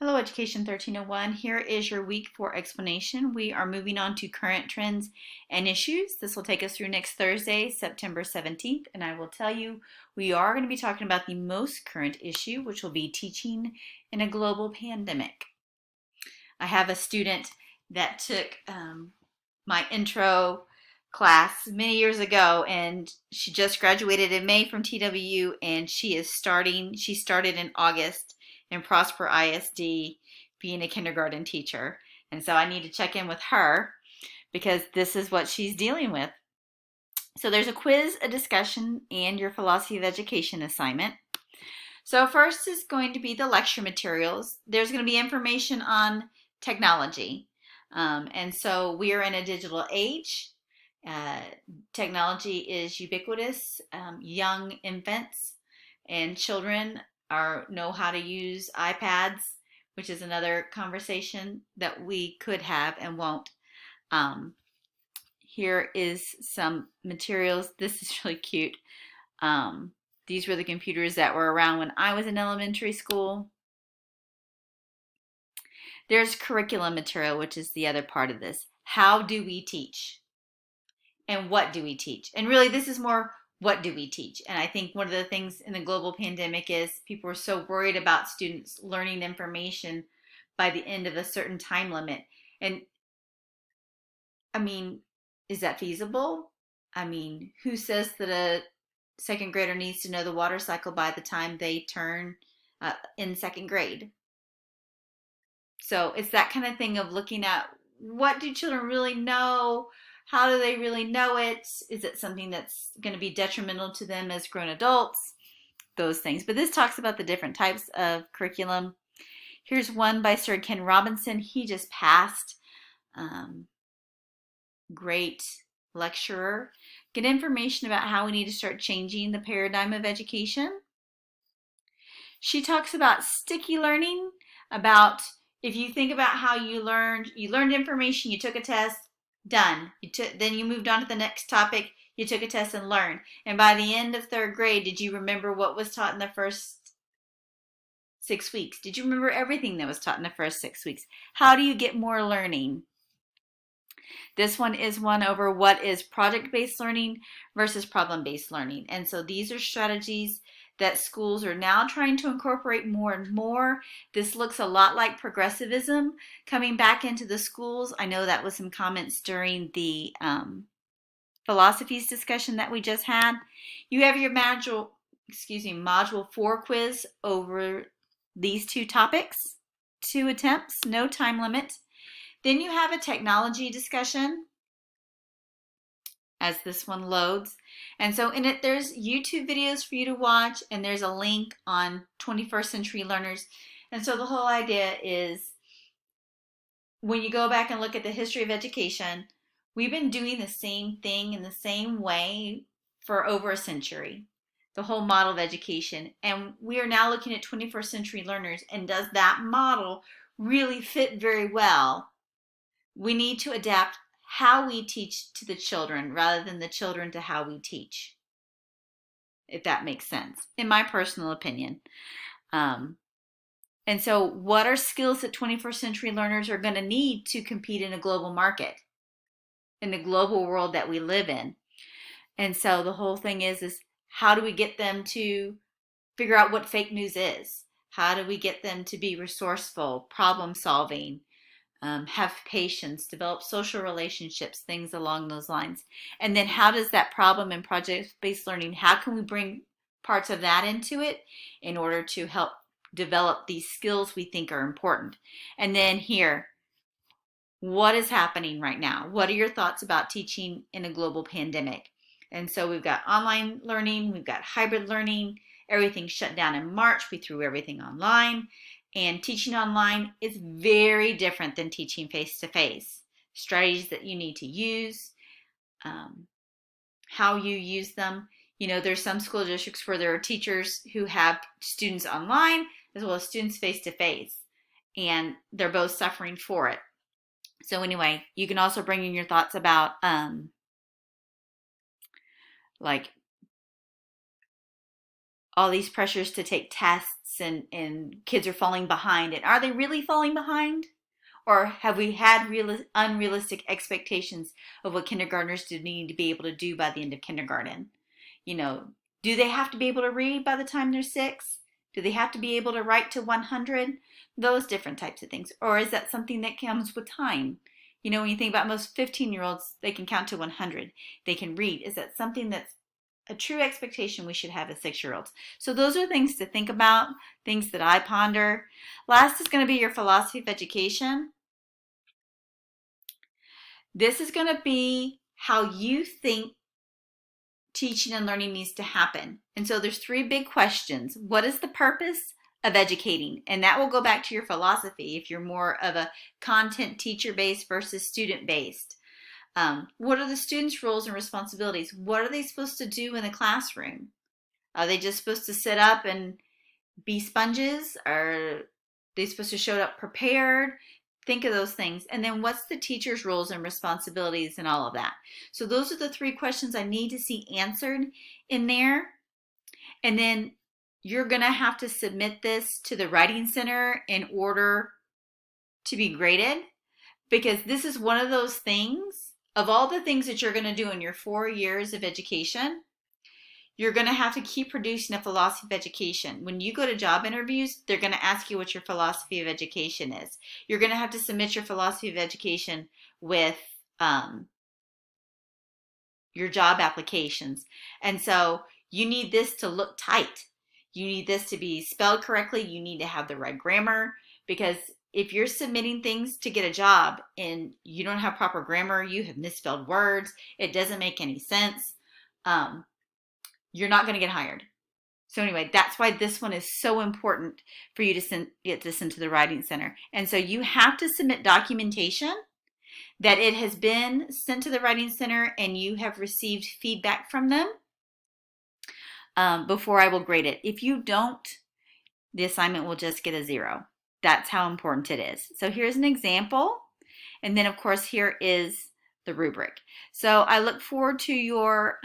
Hello, Education 1301. Here is your week 4 explanation. We are moving on to current trends and issues. This will take us through next Thursday, September 17th, and I will tell you we are going to be talking about the most current issue, which will be teaching in a global pandemic. I have a student that took my intro class many years ago, and she just graduated in May from TWU, and she started in August in Prosper ISD being a kindergarten teacher. And so I need to check in with her because this is what she's dealing with. So there's a quiz, a discussion, and your philosophy of education assignment. So first is going to be the lecture materials. There's going to be information on technology. And so we are in a digital age. Technology is ubiquitous. Young infants and children know how to use iPads, which is another conversation that we could have and won't. Here is some materials. This is really cute. These were the computers that were around when I was in elementary school. There's curriculum material, which is the other part of this. How do we teach? And what do we teach? And really, this is more, what do we teach? And I think one of the things in the global pandemic is people are so worried about students learning information by the end of a certain time limit. And I mean, is that feasible? I mean, who says that a second grader needs to know the water cycle by the time they turn in second grade? So it's that kind of thing of looking at, what do children really know? How do they really know it? Is it something that's going to be detrimental to them as grown adults? Those things. But this talks about the different types of curriculum. Here's one by Sir Ken Robinson. He just passed. Great lecturer. Get information about how we need to start changing the paradigm of education. She talks about sticky learning, about if you think about how you learned information, you took a test, done. Then you moved on to the next topic, you took a test and learned. And by the end of third grade, did you remember what was taught in the first 6 weeks? Did you remember everything that was taught in the first 6 weeks? How do you get more learning? This one is one over what is project-based learning versus problem-based learning. And so these are strategies that schools are now trying to incorporate more and more. This looks a lot like progressivism coming back into the schools. I know that was some comments during the philosophies discussion that we just had. You have your module 4 quiz over these two topics, 2 attempts, no time limit. Then you have a technology discussion as this one loads. And so in it, there's YouTube videos for you to watch, and there's a link on 21st century learners. And so the whole idea is, when you go back and look at the history of education, we've been doing the same thing in the same way for over a century, the whole model of education. And we are now looking at 21st century learners, and does that model really fit very well? We need to adapt how we teach to the children rather than the children to how we teach, if that makes sense, in my personal opinion. And so what are skills that 21st century learners are going to need to compete in a global market, in the global world that we live in? And so the whole thing is how do we get them to figure out what fake news is? How do we get them to be resourceful, problem solving, have patience, develop social relationships, things along those lines? And then how does that problem and project-based learning, how can we bring parts of that into it in order to help develop these skills we think are important? And then here, what is happening right now? What are your thoughts about teaching in a global pandemic? And so we've got online learning, we've got hybrid learning, everything shut down in March, we threw everything online. And teaching online is very different than teaching face-to-face. Strategies that you need to use, how you use them. You know, there's some school districts where there are teachers who have students online as well as students face-to-face, and they're both suffering for it. So anyway, you can also bring in your thoughts about like all these pressures to take tests and kids are falling behind. And are they really falling behind? Or have we had unrealistic expectations of what kindergartners do need to be able to do by the end of kindergarten? You know, do they have to be able to read by the time they're 6? Do they have to be able to write to 100? Those different types of things. Or is that something that comes with time? You know, when you think about most 15-year-olds, they can count to 100. They can read. Is that something that's a true expectation we should have as 6-year-olds? So those are things to think about, things that I ponder. Last is going to be your philosophy of education. This is going to be how you think teaching and learning needs to happen. And so there's 3 big questions. What is the purpose of educating? And that will go back to your philosophy if you're more of a content teacher-based versus student-based. What are the students' roles and responsibilities? What are they supposed to do in the classroom? Are they just supposed to sit up and be sponges? Are they supposed to show up prepared? Think of those things. And then what's the teacher's roles and responsibilities and all of that? So those are the 3 questions I need to see answered in there. And then you're going to have to submit this to the Writing Center in order to be graded, because this is one of those things, of all the things that you're going to do in your 4 years of education, you're going to have to keep producing a philosophy of education. When you go to job interviews, they're going to ask you what your philosophy of education is. You're going to have to submit your philosophy of education with your job applications. And so you need this to look tight. You need this to be spelled correctly. You need to have the right grammar, because if you're submitting things to get a job and you don't have proper grammar, you have misspelled words, it doesn't make any sense, you're not going to get hired. So anyway, that's why this one is so important for you to get this into the Writing Center. And so you have to submit documentation that it has been sent to the Writing Center and you have received feedback from them before I will grade it. If you don't, the assignment will just get a 0. That's how important it is. So here's an example. And then of course here is the rubric. So I look forward to your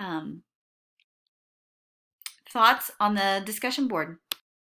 thoughts on the discussion board.